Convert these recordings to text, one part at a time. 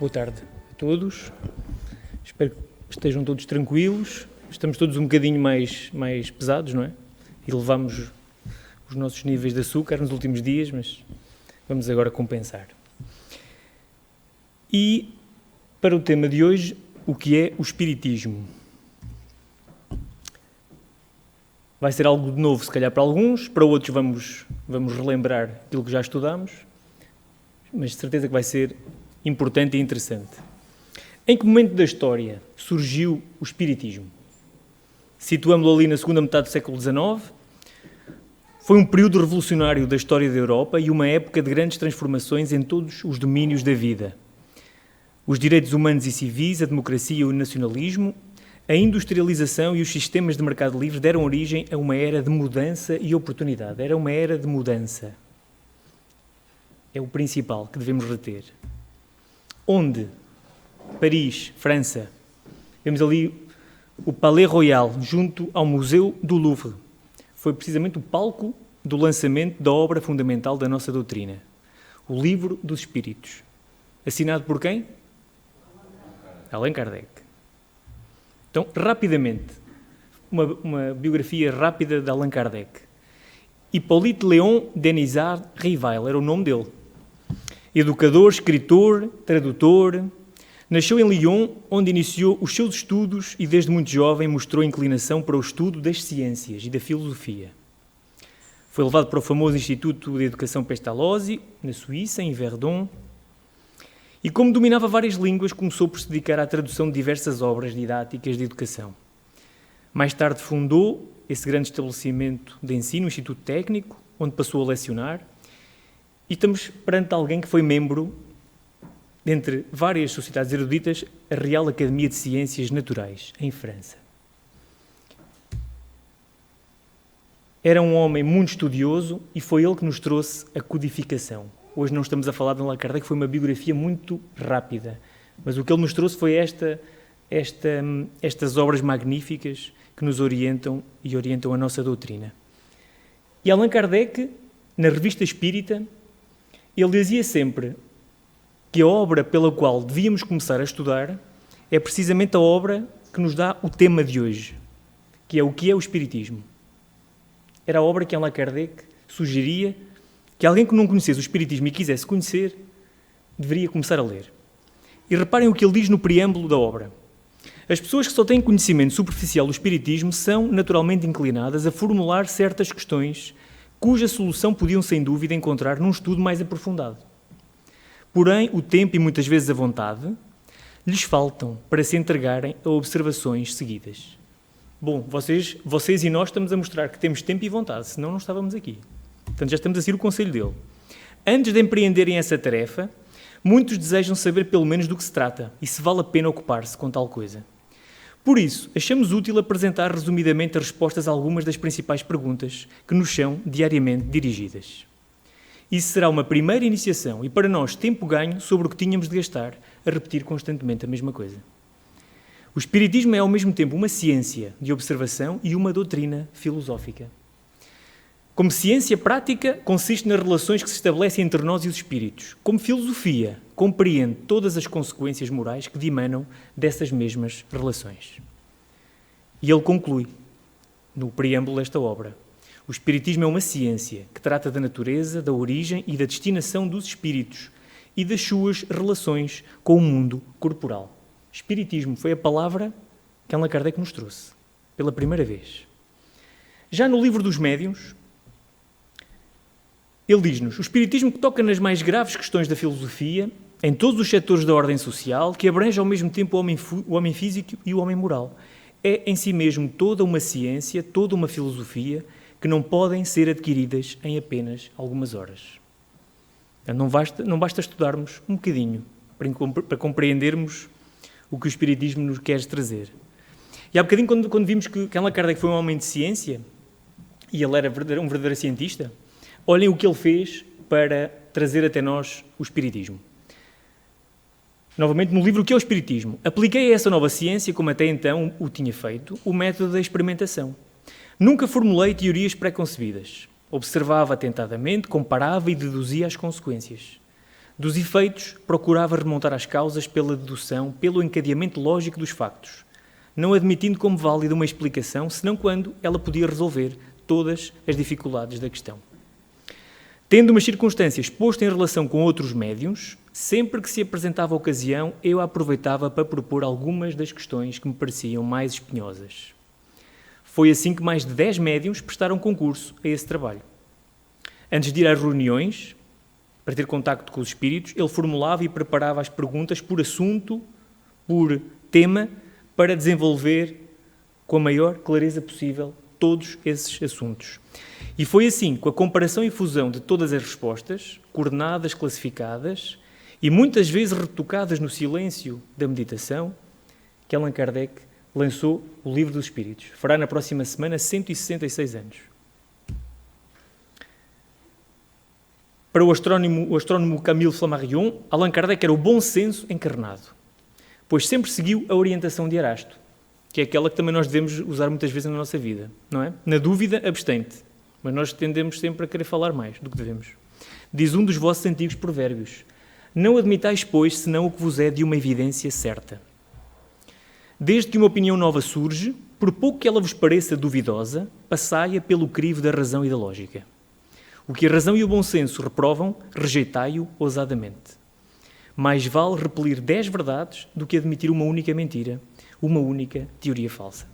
Boa tarde a todos. Espero que estejam todos tranquilos. Estamos todos um bocadinho mais pesados, não é? E levamos os nossos níveis de açúcar nos últimos dias, mas vamos agora compensar. E para o tema de hoje, o que é o Espiritismo? Vai ser algo de novo, se calhar, para alguns, para outros vamos relembrar aquilo que já estudámos, mas de certeza que vai ser importante e interessante. Em que momento da história surgiu o Espiritismo? Situamos-lo ali na segunda metade do século XIX. Foi um período revolucionário da história da Europa e uma época de grandes transformações em todos os domínios da vida. Os direitos humanos e civis, a democracia e o nacionalismo, a industrialização e os sistemas de mercado livre deram origem a uma era de mudança e oportunidade. Era uma era de mudança. É o principal que devemos reter. Onde? Paris, França. Vemos ali o Palais Royal, junto ao Museu do Louvre. Foi precisamente o palco do lançamento da obra fundamental da nossa doutrina, o Livro dos Espíritos. Assinado por quem? Allan Kardec. Então, rapidamente, uma biografia rápida de Allan Kardec. Hippolyte Léon Denisard Rivail era o nome dele. Educador, escritor, tradutor. Nasceu em Lyon, onde iniciou os seus estudos e desde muito jovem mostrou inclinação para o estudo das ciências e da filosofia. Foi levado para o famoso Instituto de Educação Pestalozzi, na Suíça, em Verdun. E como dominava várias línguas, começou por se dedicar à tradução de diversas obras didáticas de educação. Mais tarde fundou esse grande estabelecimento de ensino, o Instituto Técnico, onde passou a lecionar. E estamos perante alguém que foi membro, dentre várias sociedades eruditas, a Real Academia de Ciências Naturais, em França. Era um homem muito estudioso e foi ele que nos trouxe a codificação. Hoje não estamos a falar de Allan Kardec, foi uma biografia muito rápida, mas o que ele nos trouxe foi estas obras magníficas que nos orientam e orientam a nossa doutrina. E Allan Kardec, na Revista Espírita, ele dizia sempre que a obra pela qual devíamos começar a estudar é precisamente a obra que nos dá o tema de hoje, que é o que é o Espiritismo. Era a obra que Allan Kardec sugeria que alguém que não conhecesse o Espiritismo e quisesse conhecer, deveria começar a ler. E reparem o que ele diz no preâmbulo da obra. As pessoas que só têm conhecimento superficial do Espiritismo são naturalmente inclinadas a formular certas questões cuja solução podiam, sem dúvida, encontrar num estudo mais aprofundado. Porém, o tempo e muitas vezes a vontade lhes faltam para se entregarem a observações seguidas. Bom, vocês e nós estamos a mostrar que temos tempo e vontade, senão não estávamos aqui. Portanto, já estamos a seguir o conselho dele. Antes de empreenderem essa tarefa, muitos desejam saber pelo menos do que se trata e se vale a pena ocupar-se com tal coisa. Por isso, achamos útil apresentar resumidamente as respostas a algumas das principais perguntas que nos são diariamente dirigidas. Isso será uma primeira iniciação e, para nós, tempo ganho sobre o que tínhamos de gastar a repetir constantemente a mesma coisa. O Espiritismo é, ao mesmo tempo, uma ciência de observação e uma doutrina filosófica. Como ciência prática, consiste nas relações que se estabelecem entre nós e os espíritos. Como filosofia, compreende todas as consequências morais que dimanam dessas mesmas relações. E ele conclui, no preâmbulo desta obra, o Espiritismo é uma ciência que trata da natureza, da origem e da destinação dos espíritos e das suas relações com o mundo corporal. Espiritismo foi a palavra que Allan Kardec nos trouxe, pela primeira vez. Já no livro dos Médiuns, ele diz-nos, o Espiritismo que toca nas mais graves questões da filosofia, em todos os setores da ordem social, que abrange ao mesmo tempo o homem físico e o homem moral. É em si mesmo toda uma ciência, toda uma filosofia, que não podem ser adquiridas em apenas algumas horas. Não basta estudarmos um bocadinho para compreendermos o que o Espiritismo nos quer trazer. E há bocadinho, quando vimos que Allan Kardec foi um homem de ciência, e ele era um verdadeiro cientista, olhem o que ele fez para trazer até nós o Espiritismo. Novamente, no livro O que é o Espiritismo, apliquei a essa nova ciência, como até então o tinha feito, o método da experimentação. Nunca formulei teorias pré-concebidas. Observava atentadamente, comparava e deduzia as consequências. Dos efeitos, procurava remontar às causas pela dedução, pelo encadeamento lógico dos factos, não admitindo como válida uma explicação, senão quando ela podia resolver todas as dificuldades da questão. Tendo umas circunstâncias postas em relação com outros médiuns, sempre que se apresentava a ocasião, eu a aproveitava para propor algumas das questões que me pareciam mais espinhosas. Foi assim que mais de 10 médiuns prestaram concurso a esse trabalho. Antes de ir às reuniões, para ter contacto com os espíritos, ele formulava e preparava as perguntas por assunto, por tema, para desenvolver com a maior clareza possível todos esses assuntos. E foi assim, com a comparação e fusão de todas as respostas, coordenadas, classificadas e muitas vezes retocadas no silêncio da meditação, que Allan Kardec lançou o Livro dos Espíritos. Fará na próxima semana 166 anos. Para o astrónomo Camille Flammarion, Allan Kardec era o bom senso encarnado, pois sempre seguiu a orientação de Arasto, que é aquela que também nós devemos usar muitas vezes na nossa vida, não é? Na dúvida, abstente. Mas nós tendemos sempre a querer falar mais do que devemos. Diz um dos vossos antigos provérbios: não admitais, pois, senão o que vos é de uma evidência certa. Desde que uma opinião nova surge, por pouco que ela vos pareça duvidosa, passai-a pelo crivo da razão e da lógica. O que a razão e o bom senso reprovam, rejeitai-o ousadamente. Mais vale repelir 10 verdades do que admitir uma única mentira, uma única teoria falsa.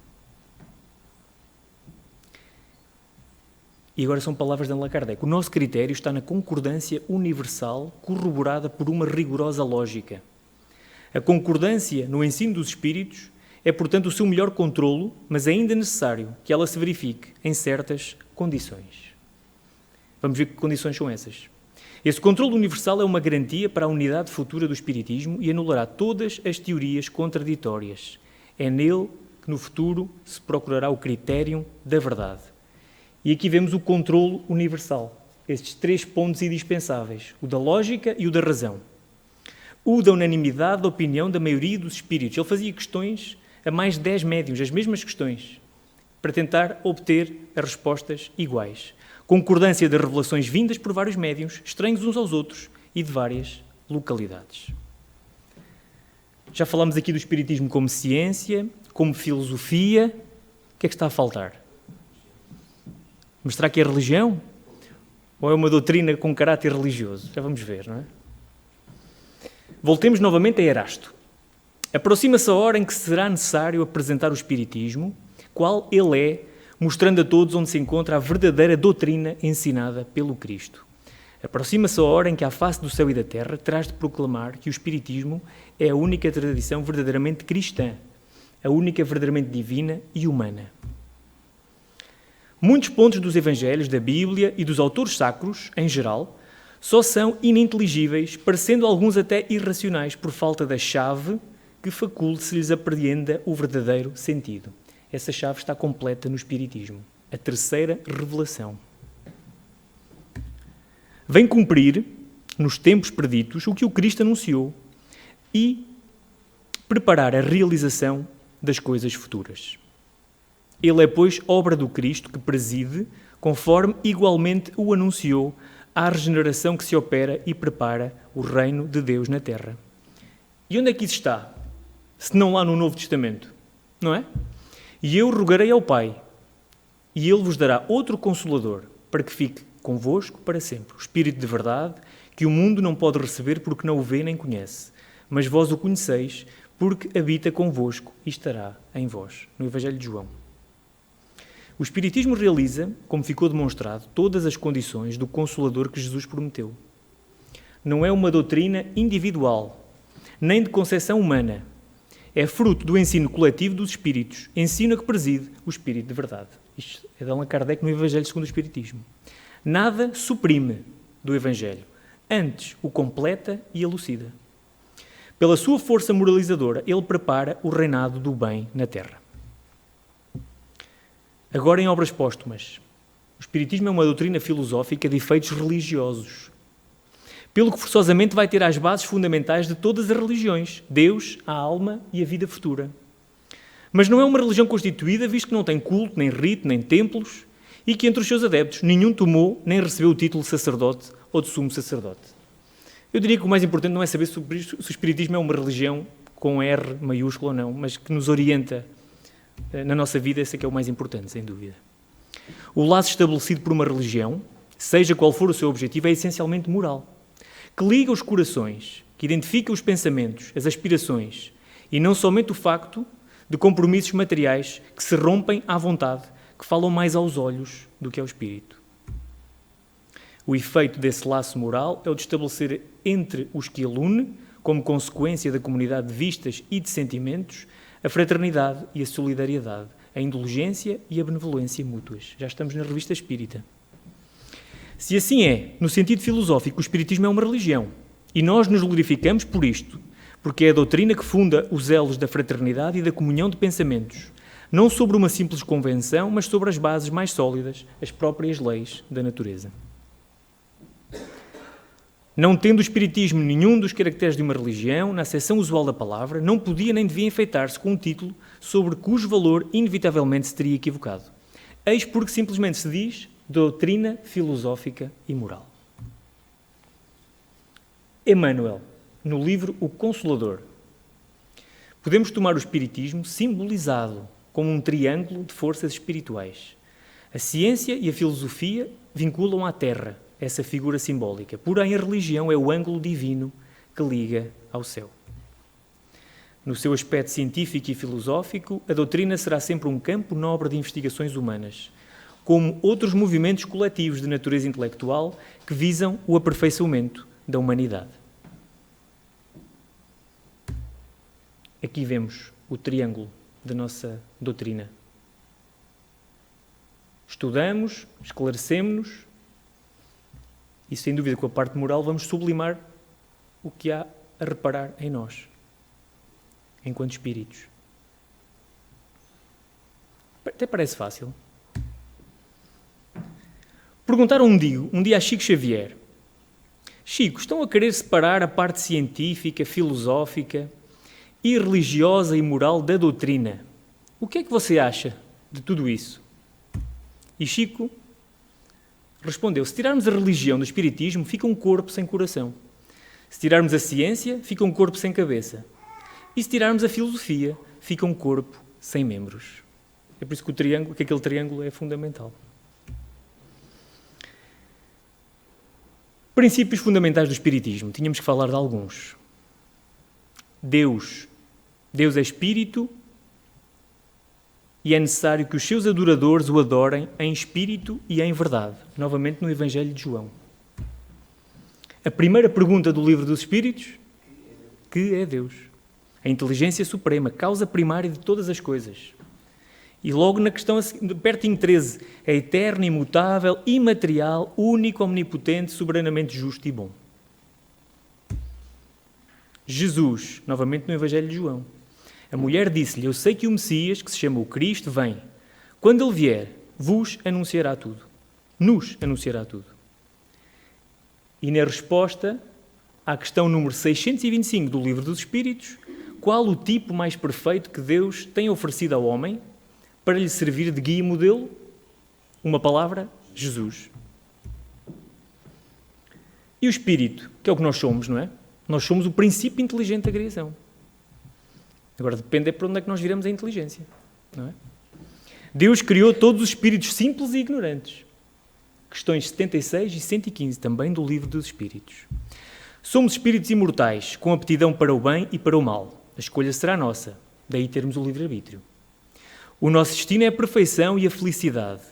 E agora são palavras de Allan Kardec. O nosso critério está na concordância universal corroborada por uma rigorosa lógica. A concordância no ensino dos espíritos é, portanto, o seu melhor controlo, mas ainda necessário que ela se verifique em certas condições. Vamos ver que condições são essas. Esse controle universal é uma garantia para a unidade futura do espiritismo e anulará todas as teorias contraditórias. É nele que no futuro se procurará o critério da verdade. E aqui vemos o controle universal, estes 3 pontos indispensáveis, o da lógica e o da razão. O da unanimidade da opinião da maioria dos espíritos. Ele fazia questões a mais de 10 médiuns, as mesmas questões, para tentar obter as respostas iguais. Concordância das revelações vindas por vários médiuns, estranhos uns aos outros e de várias localidades. Já falámos aqui do espiritismo como ciência, como filosofia. O que é que está a faltar? Mas será que é religião? Ou é uma doutrina com caráter religioso? Já vamos ver, não é? Voltemos novamente a Erasto. Aproxima-se a hora em que será necessário apresentar o espiritismo, qual ele é, mostrando a todos onde se encontra a verdadeira doutrina ensinada pelo Cristo. Aproxima-se a hora em que, à face do céu e da terra, terás de proclamar que o espiritismo é a única tradição verdadeiramente cristã, a única verdadeiramente divina e humana. Muitos pontos dos Evangelhos, da Bíblia e dos autores sacros, em geral, só são ininteligíveis, parecendo alguns até irracionais, por falta da chave que faculte se lhes apreenda o verdadeiro sentido. Essa chave está completa no Espiritismo, a terceira revelação. Vem cumprir, nos tempos preditos, o que o Cristo anunciou e preparar a realização das coisas futuras. Ele é, pois, obra do Cristo que preside, conforme igualmente o anunciou, à regeneração que se opera e prepara o reino de Deus na terra. E onde é que isso está? Se não lá no Novo Testamento, não é? E eu rogarei ao Pai, e Ele vos dará outro Consolador, para que fique convosco para sempre. O Espírito de verdade, que o mundo não pode receber porque não o vê nem conhece, mas vós o conheceis, porque habita convosco e estará em vós. No Evangelho de João. O Espiritismo realiza, como ficou demonstrado, todas as condições do Consolador que Jesus prometeu. Não é uma doutrina individual, nem de concepção humana. É fruto do ensino coletivo dos Espíritos, ensino a que preside o Espírito de verdade. Isto é de Allan Kardec no Evangelho segundo o Espiritismo. Nada suprime do Evangelho, antes o completa e elucida. Pela sua força moralizadora, ele prepara o reinado do bem na terra. Agora em obras póstumas. O Espiritismo é uma doutrina filosófica de efeitos religiosos, pelo que forçosamente vai ter as bases fundamentais de todas as religiões, Deus, a alma e a vida futura. Mas não é uma religião constituída, visto que não tem culto, nem rito, nem templos, e que entre os seus adeptos nenhum tomou nem recebeu o título de sacerdote ou de sumo sacerdote. Eu diria que o mais importante não é saber se o Espiritismo é uma religião com R maiúsculo ou não, mas que nos orienta na nossa vida, esse é que é o mais importante, sem dúvida. O laço estabelecido por uma religião, seja qual for o seu objetivo, é essencialmente moral, que liga os corações, que identifica os pensamentos, as aspirações, e não somente o facto de compromissos materiais que se rompem à vontade, que falam mais aos olhos do que ao espírito. O efeito desse laço moral é o de estabelecer entre os que ele une, como consequência da comunidade de vistas e de sentimentos, a fraternidade e a solidariedade, a indulgência e a benevolência mútuas. Já estamos na Revista Espírita. Se assim é, no sentido filosófico, o Espiritismo é uma religião, e nós nos glorificamos por isto, porque é a doutrina que funda os elos da fraternidade e da comunhão de pensamentos, não sobre uma simples convenção, mas sobre as bases mais sólidas, as próprias leis da natureza. Não tendo o Espiritismo nenhum dos caracteres de uma religião, na acessão usual da palavra, não podia nem devia enfeitar-se com um título sobre cujo valor inevitavelmente se teria equivocado. Eis porque simplesmente se diz doutrina filosófica e moral. Emmanuel, no livro O Consolador, podemos tomar o Espiritismo simbolizado como um triângulo de forças espirituais. A ciência e a filosofia vinculam à Terra essa figura simbólica, porém a religião é o ângulo divino que liga ao céu. No seu aspecto científico e filosófico, a doutrina será sempre um campo nobre de investigações humanas, como outros movimentos coletivos de natureza intelectual que visam o aperfeiçoamento da humanidade. Aqui vemos o triângulo da nossa doutrina. Estudamos, esclarecemos-nos e, sem dúvida, com a parte moral vamos sublimar o que há a reparar em nós, enquanto espíritos. Até parece fácil. Perguntaram um dia a Chico Xavier: Chico, estão a querer separar a parte científica, filosófica e religiosa e moral da doutrina. O que é que você acha de tudo isso? E Chico respondeu: se tirarmos a religião do espiritismo, fica um corpo sem coração. Se tirarmos a ciência, fica um corpo sem cabeça. E se tirarmos a filosofia, fica um corpo sem membros. É por isso que aquele triângulo é fundamental. Princípios fundamentais do espiritismo. Tínhamos que falar de alguns. Deus é espírito e é necessário que os seus adoradores o adorem em espírito e em verdade. Novamente no Evangelho de João. A primeira pergunta do Livro dos Espíritos: que é Deus? A inteligência suprema, causa primária de todas as coisas. E logo na questão, pertinho 13, é eterno, imutável, imaterial, único, omnipotente, soberanamente justo e bom. Jesus, novamente no Evangelho de João. A mulher disse-lhe: eu sei que o Messias, que se chama o Cristo, vem. Quando ele vier, vos anunciará tudo. Nos anunciará tudo. E na resposta à questão número 625 do Livro dos Espíritos, qual o tipo mais perfeito que Deus tem oferecido ao homem para lhe servir de guia e modelo? Uma palavra: Jesus. E o Espírito, que é o que nós somos, não é? Nós somos o princípio inteligente da criação. Agora depende para onde é que nós viramos a inteligência, não é? Deus criou todos os espíritos simples e ignorantes. Questões 76 e 115, também do Livro dos Espíritos. Somos espíritos imortais, com aptidão para o bem e para o mal. A escolha será nossa, daí termos o livre-arbítrio. O nosso destino é a perfeição e a felicidade,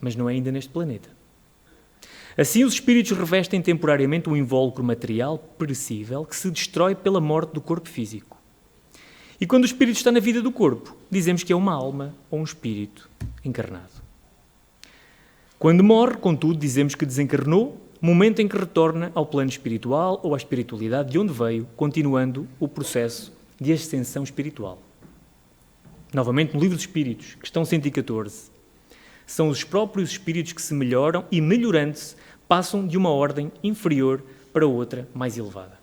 mas não é ainda neste planeta. Assim, os espíritos revestem temporariamente um invólucro material perecível que se destrói pela morte do corpo físico. E quando o espírito está na vida do corpo, dizemos que é uma alma ou um espírito encarnado. Quando morre, contudo, dizemos que desencarnou, momento em que retorna ao plano espiritual ou à espiritualidade de onde veio, continuando o processo de ascensão espiritual. Novamente, no Livro dos Espíritos, questão 114, são os próprios espíritos que se melhoram e, melhorando-se, passam de uma ordem inferior para outra mais elevada.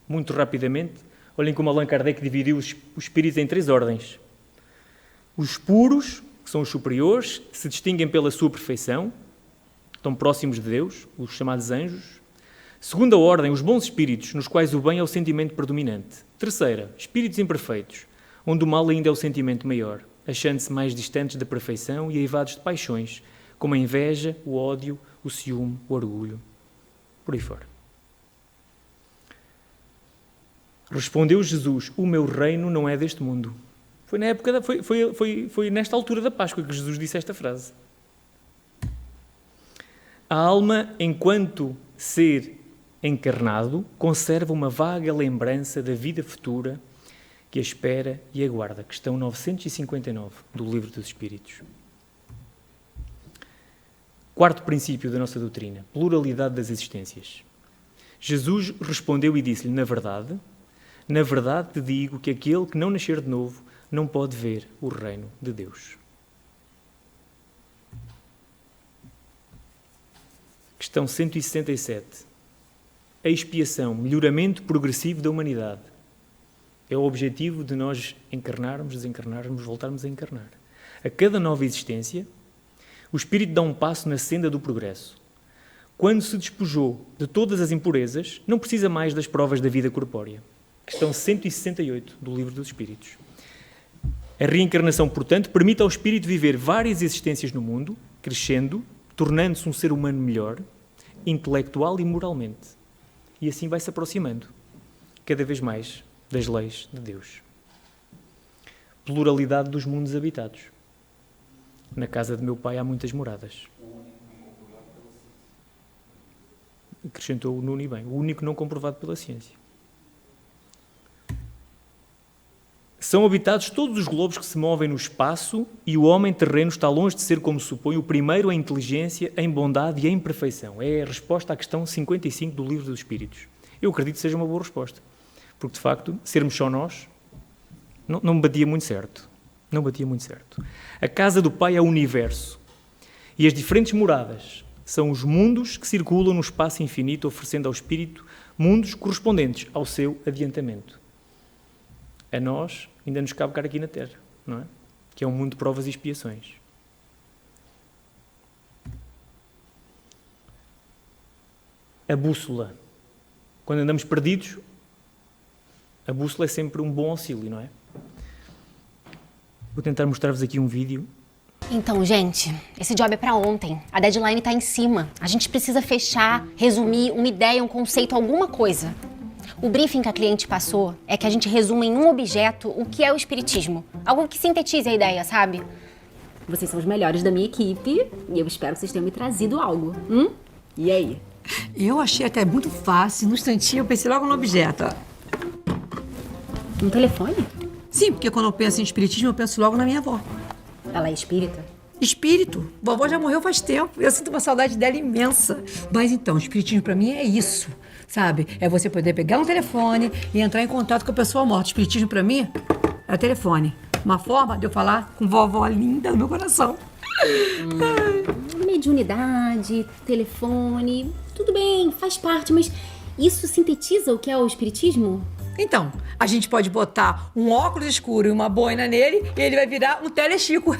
Muito rapidamente, olhem como Allan Kardec dividiu os espíritos em 3 ordens. Os puros, que são os superiores, se distinguem pela sua perfeição, estão próximos de Deus, os chamados anjos. Segunda ordem, os bons espíritos, nos quais o bem é o sentimento predominante. Terceira, espíritos imperfeitos, onde o mal ainda é o sentimento maior, achando-se mais distantes da perfeição e aivados de paixões, como a inveja, o ódio, o ciúme, o orgulho, por aí fora. Respondeu Jesus, o meu reino não é deste mundo. Foi na época foi nesta altura da Páscoa que Jesus disse esta frase. A alma, enquanto ser encarnado, conserva uma vaga lembrança da vida futura que a espera e aguarda. Questão 959 do Livro dos Espíritos. Quarto princípio da nossa doutrina, pluralidade das existências. Jesus respondeu e disse-lhe, na verdade te digo que aquele que não nascer de novo não pode ver o reino de Deus. Questão 167. A expiação, melhoramento progressivo da humanidade. É o objetivo de nós encarnarmos, desencarnarmos, voltarmos a encarnar. A cada nova existência, o espírito dá um passo na senda do progresso. Quando se despojou de todas as impurezas, não precisa mais das provas da vida corpórea. Questão 168 do Livro dos Espíritos. A reencarnação, portanto, permite ao espírito viver várias existências no mundo, crescendo, tornando-se um ser humano melhor, intelectual e moralmente. E assim vai se aproximando, cada vez mais, das leis de Deus. Pluralidade dos mundos habitados. Na casa de meu pai há muitas moradas. Acrescentou o Nuno e bem, o único não comprovado pela ciência. São habitados todos os globos que se movem no espaço e o homem terreno está longe de ser, como se supõe, o primeiro em inteligência, em bondade e em perfeição. É a resposta à questão 55 do Livro dos Espíritos. Eu acredito que seja uma boa resposta, porque, de facto, sermos só nós não me batia muito certo. Não batia muito certo. A casa do Pai é o universo e as diferentes moradas são os mundos que circulam no espaço infinito, oferecendo ao espírito mundos correspondentes ao seu adiantamento. A nós ainda nos cabe ficar aqui na Terra, não é? Que é um mundo de provas e expiações. A bússola. Quando andamos perdidos, a bússola é sempre um bom auxílio, não é? Vou tentar mostrar-vos aqui um vídeo. Então, gente, esse job é pra ontem. A deadline tá em cima. A gente precisa fechar, resumir uma ideia, um conceito, alguma coisa. O briefing que a cliente passou é que a gente resuma em um objeto o que é o espiritismo. Algo que sintetize a ideia, sabe? Vocês são os melhores da minha equipe e eu espero que vocês tenham me trazido algo. E aí? Eu achei até muito fácil. No instantinho eu pensei logo no objeto. Um telefone? Sim, porque quando eu penso em espiritismo eu penso logo na minha avó. Ela é espírita? Espírito. Vovó já morreu faz tempo. Eu sinto uma saudade dela imensa. Mas então, o espiritismo pra mim é isso, sabe? É você poder pegar um telefone e entrar em contato com a pessoa morta. O espiritismo pra mim é o telefone. Uma forma de eu falar com vovó linda no meu coração. Mediunidade, telefone, tudo bem, faz parte, mas isso sintetiza o que é o espiritismo? Então, a gente pode botar um óculos escuro e uma boina nele e ele vai virar um telechico.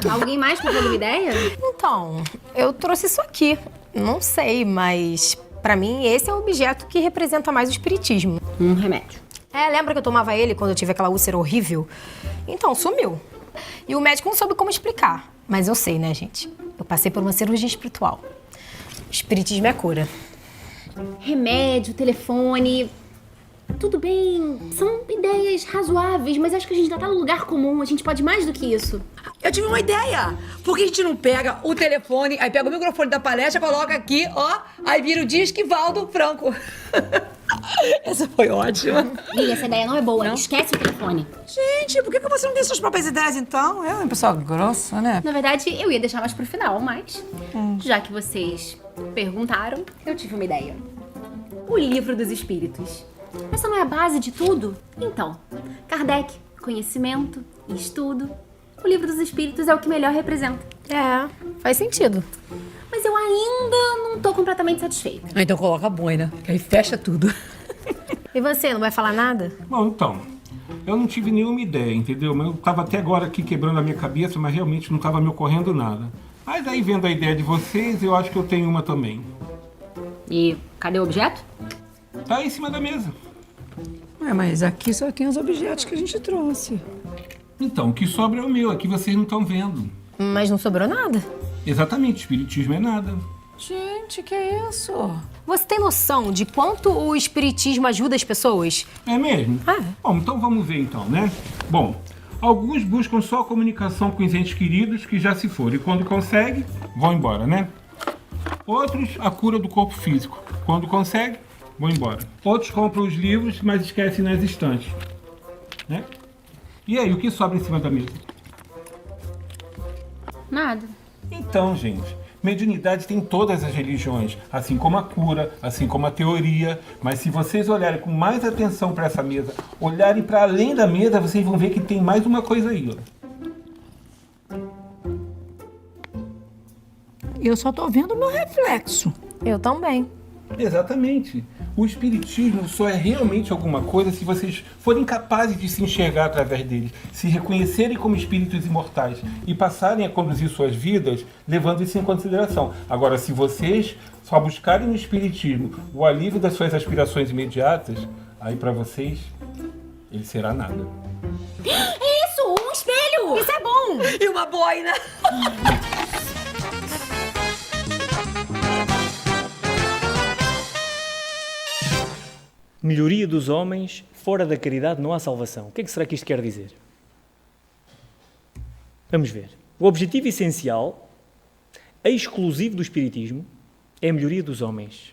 Alguém mais tem alguma ideia? Então, eu trouxe isso aqui. Não sei, mas pra mim esse é o objeto que representa mais o espiritismo. Um remédio. Lembra que eu tomava ele quando eu tive aquela úlcera horrível? Então, sumiu. E o médico não soube como explicar. Mas eu sei, né, gente? Eu passei por uma cirurgia espiritual. O espiritismo é a cura. Remédio, telefone... Tudo bem, são ideias razoáveis, mas acho que a gente já tá no lugar comum, a gente pode mais do que isso. Eu tive uma ideia! Por que a gente não pega o telefone, aí pega o microfone da palestra, coloca aqui, ó, aí vira o Disque Valdo Franco. Essa foi ótima. Ih, essa ideia não é boa, esquece o telefone. Gente, por que você não tem suas próprias ideias, então? É uma pessoa grossa, né? Na verdade, eu ia deixar mais pro final, mas já que vocês perguntaram, eu tive uma ideia. O Livro dos Espíritos. Essa não é a base de tudo? Então, Kardec, conhecimento e estudo. O Livro dos Espíritos é o que melhor representa. Faz sentido. Mas eu ainda não tô completamente satisfeita. Ah, então coloca a boina, que aí fecha tudo. E você, não vai falar nada? Bom, então, eu não tive nenhuma ideia, entendeu? Eu estava até agora aqui quebrando a minha cabeça, mas realmente não estava me ocorrendo nada. Mas aí, vendo a ideia de vocês, eu acho que eu tenho uma também. E cadê o objeto? Tá aí em cima da mesa. Mas aqui só tem os objetos que a gente trouxe. Então, o que sobra é o meu, aqui vocês não estão vendo. Mas não sobrou nada. Exatamente, espiritismo é nada. Gente, que é isso? Você tem noção de quanto o espiritismo ajuda as pessoas? É mesmo? Bom, então vamos ver então, né? Bom, alguns buscam só a comunicação com os entes queridos que já se foram e quando conseguem, vão embora, né? Outros, a cura do corpo físico. Quando conseguem, vão embora. Outros compram os livros, mas esquecem nas estantes, né? E aí, o que sobra em cima da mesa? Nada. Então, gente, mediunidade tem todas as religiões, assim como a cura, assim como a teoria. Mas se vocês olharem com mais atenção para essa mesa, olharem para além da mesa, vocês vão ver que tem mais uma coisa aí, ó. Eu só tô vendo o meu reflexo. Eu também. Exatamente. O espiritismo só é realmente alguma coisa se vocês forem capazes de se enxergar através dele, se reconhecerem como espíritos imortais e passarem a conduzir suas vidas levando isso em consideração. Agora, se vocês só buscarem no espiritismo o alívio das suas aspirações imediatas, aí para vocês ele será nada. Isso, um espelho! Isso é bom! E uma boina. Melhoria dos homens, fora da caridade não há salvação. O que é que será que isto quer dizer? Vamos ver. O objetivo essencial, exclusivo do Espiritismo, é a melhoria dos homens.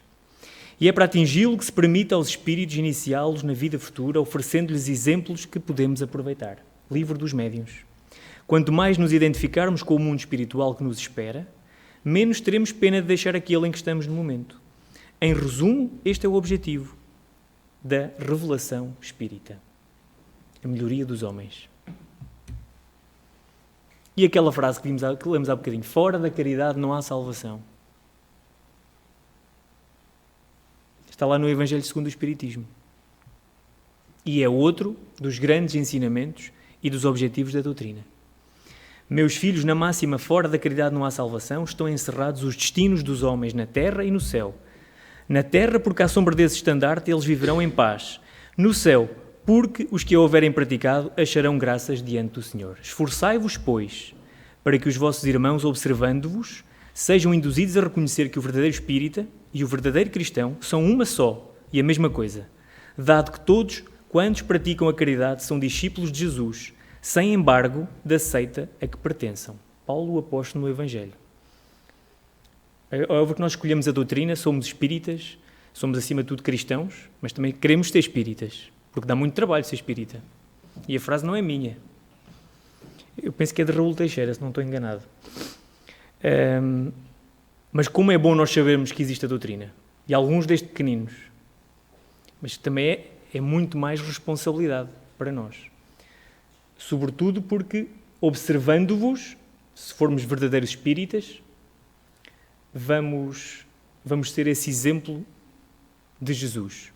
E é para atingi-lo que se permite aos espíritos iniciá-los na vida futura, oferecendo-lhes exemplos que podemos aproveitar. Livro dos Médiuns. Quanto mais nos identificarmos com o mundo espiritual que nos espera, menos teremos pena de deixar aquele em que estamos no momento. Em resumo, este é o objetivo da revelação espírita. A melhoria dos homens. E aquela frase que lemos há bocadinho, fora da caridade não há salvação. Está lá no Evangelho segundo o Espiritismo. E é outro dos grandes ensinamentos e dos objetivos da doutrina. Meus filhos, na máxima fora da caridade não há salvação, estão encerrados os destinos dos homens na terra e no céu. Na terra, porque à sombra desse estandarte eles viverão em paz. No céu, porque os que a houverem praticado acharão graças diante do Senhor. Esforçai-vos, pois, para que os vossos irmãos, observando-vos, sejam induzidos a reconhecer que o verdadeiro espírita e o verdadeiro cristão são uma só e a mesma coisa, dado que todos quantos praticam a caridade são discípulos de Jesus, sem embargo da seita a que pertençam. Paulo, o apóstolo no Evangelho. É óbvio que nós escolhemos a doutrina, somos espíritas, somos acima de tudo cristãos, mas também queremos ser espíritas, porque dá muito trabalho ser espírita. E a frase não é minha. Eu penso que é de Raul Teixeira, se não estou enganado. Mas como é bom nós sabermos que existe a doutrina, e alguns desde pequeninos, mas também é muito mais responsabilidade para nós. Sobretudo porque, observando-vos, se formos verdadeiros espíritas, vamos ser esse exemplo de Jesus.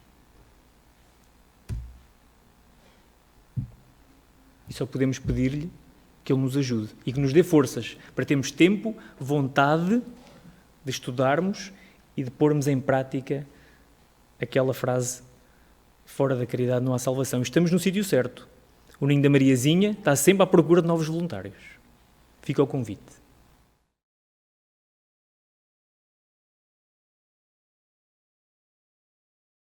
E só podemos pedir-lhe que Ele nos ajude e que nos dê forças para termos tempo, vontade de estudarmos e de pormos em prática aquela frase, fora da caridade não há salvação. Estamos no sítio certo. O Ninho da Mariazinha está sempre à procura de novos voluntários. Fica o convite.